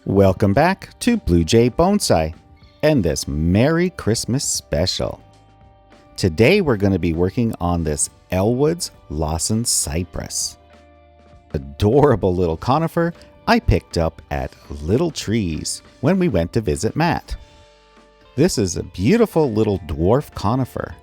Welcome back to Blue Jay Bonsai and this Merry Christmas special. Today we're going to be working on this Ellwood's Lawson Cypress. Adorable little conifer I picked up at Little Trees when we went to visit Matt. This is a beautiful little dwarf conifer.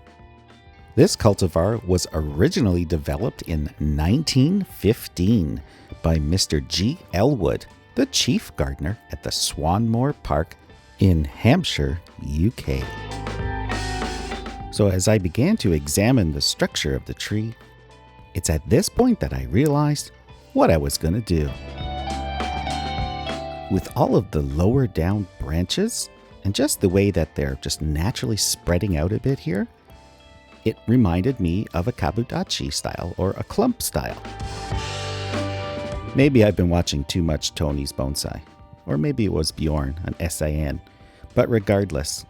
This cultivar was originally developed in 1915 by Mr. G. Ellwood, the chief gardener at the Swanmore Park in Hampshire, UK. So as I began to examine the structure of the tree, it's at this point that I realized what I was going to do. With all of the lower down branches and just the way that they're just naturally spreading out a bit here, it reminded me of a Kabudachi style or a Clump style. Maybe I've been watching too much Tony's Bonsai, or maybe it was Bjorn on SIN, but regardless,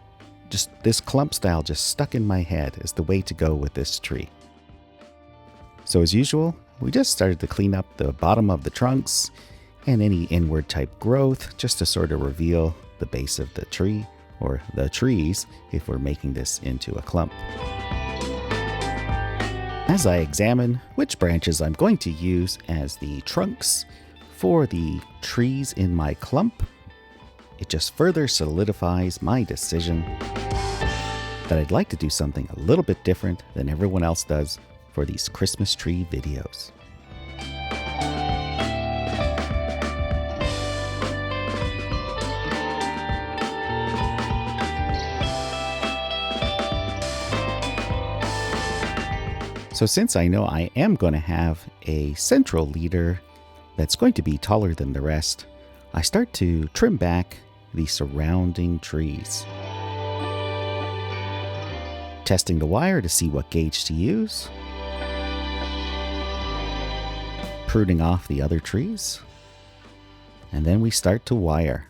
just this clump style just stuck in my head as the way to go with this tree. So as usual, we just started to clean up the bottom of the trunks and any inward type growth just to sort of reveal the base of the tree, or the trees if we're making this into a clump. As I examine which branches I'm going to use as the trunks for the trees in my clump, it just further solidifies my decision that I'd like to do something a little bit different than everyone else does for these Christmas tree videos. So since I know I am going to have a central leader that's going to be taller than the rest, I start to trim back the surrounding trees. Testing the wire to see what gauge to use. Pruning off the other trees. And then we start to wire.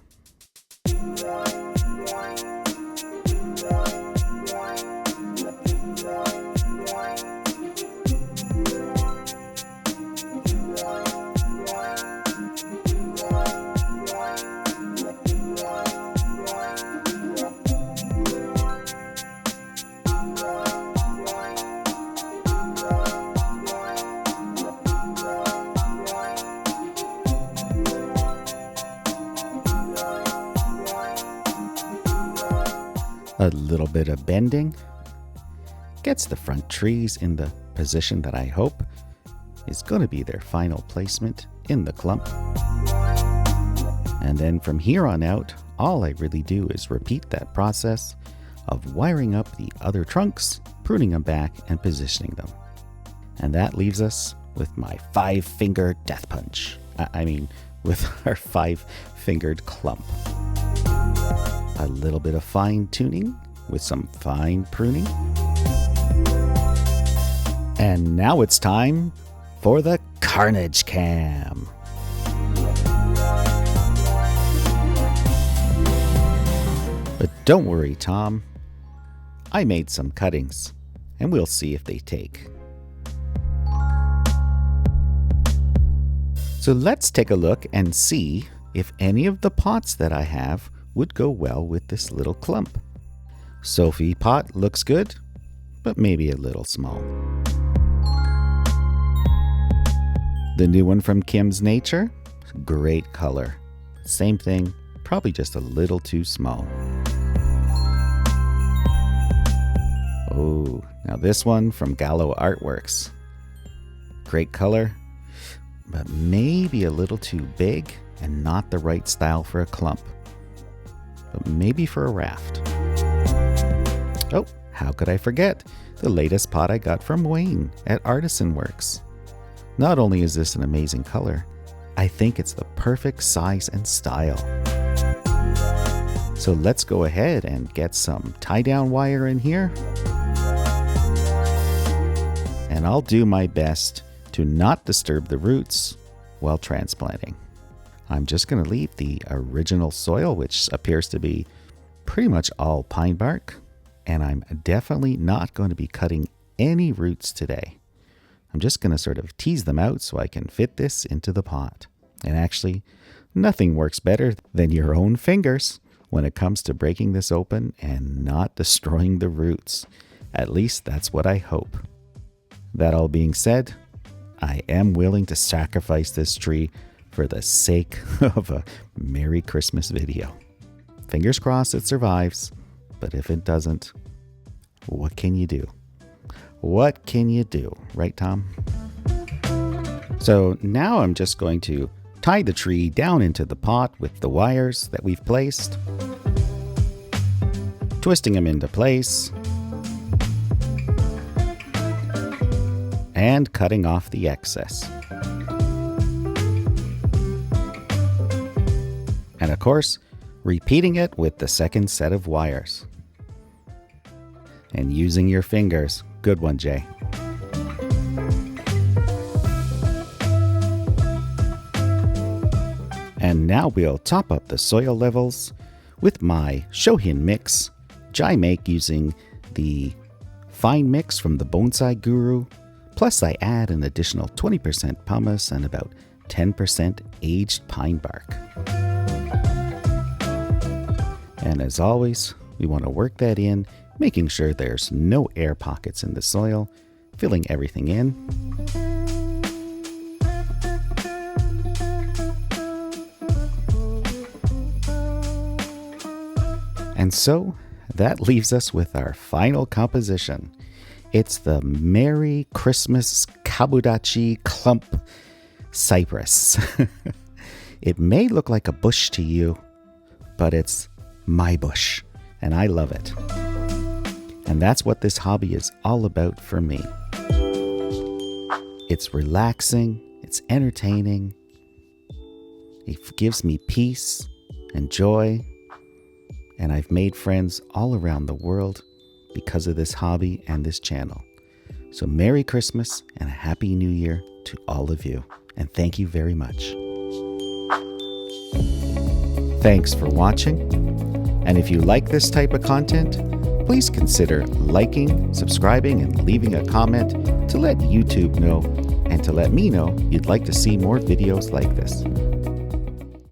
A little bit of bending gets the front trees in the position that I hope is going to be their final placement in the clump. And then from here on out, all I really do is repeat that process of wiring up the other trunks, pruning them back, and positioning them. And that leaves us with my 5-finger death punch. With our 5-fingered clump. A little bit of fine tuning with some fine pruning. And now it's time for the Carnage Cam. But don't worry, Tom. I made some cuttings, and we'll see if they take. So let's take a look and see if any of the pots that I have would go well with this little clump. Sophie pot looks good, but maybe a little small. The new one from Kim's Nature, great color. Same thing, probably just a little too small. Oh, now this one from Gallo Artworks. Great color, but maybe a little too big and not the right style for a clump. But maybe for a raft. Oh, how could I forget the latest pot I got from Wayne at Artisan Works. Not only is this an amazing color, I think it's the perfect size and style. So let's go ahead and get some tie-down wire in here. And and I'll do my best to not disturb the roots while transplanting. I'm just going to leave the original soil, which appears to be pretty much all pine bark, and I'm definitely not going to be cutting any roots today. I'm just going to sort of tease them out so I can fit this into the pot. And actually, nothing works better than your own fingers when it comes to breaking this open and not destroying the roots. At least that's what I hope. That all being said, I am willing to sacrifice this tree for the sake of a Merry Christmas video. Fingers crossed it survives, but if it doesn't, what can you do? What can you do, right, Tom? So now I'm just going to tie the tree down into the pot with the wires that we've placed, twisting them into place, and cutting off the excess. And of course, repeating it with the second set of wires. And using your fingers. Good one, Jay. And now we'll top up the soil levels with my Shohin mix, which I make using the fine mix from the Bonsai Guru. Plus I add an additional 20% pumice and about 10% aged pine bark. And as always, we want to work that in, making sure there's no air pockets in the soil, filling everything in. And so that leaves us with our final composition. It's the Merry Christmas Kabudachi Clump Cypress. It may look like a bush to you, but it's my bush, and I love it. And that's what this hobby is all about for me. It's relaxing, it's entertaining, it gives me peace and joy, and I've made friends all around the world because of this hobby and this channel. So Merry Christmas and a Happy New Year to all of you, and thank you very much. Thanks for watching, and if you like this type of content, please consider liking, subscribing, and leaving a comment to let YouTube know and to let me know you'd like to see more videos like this.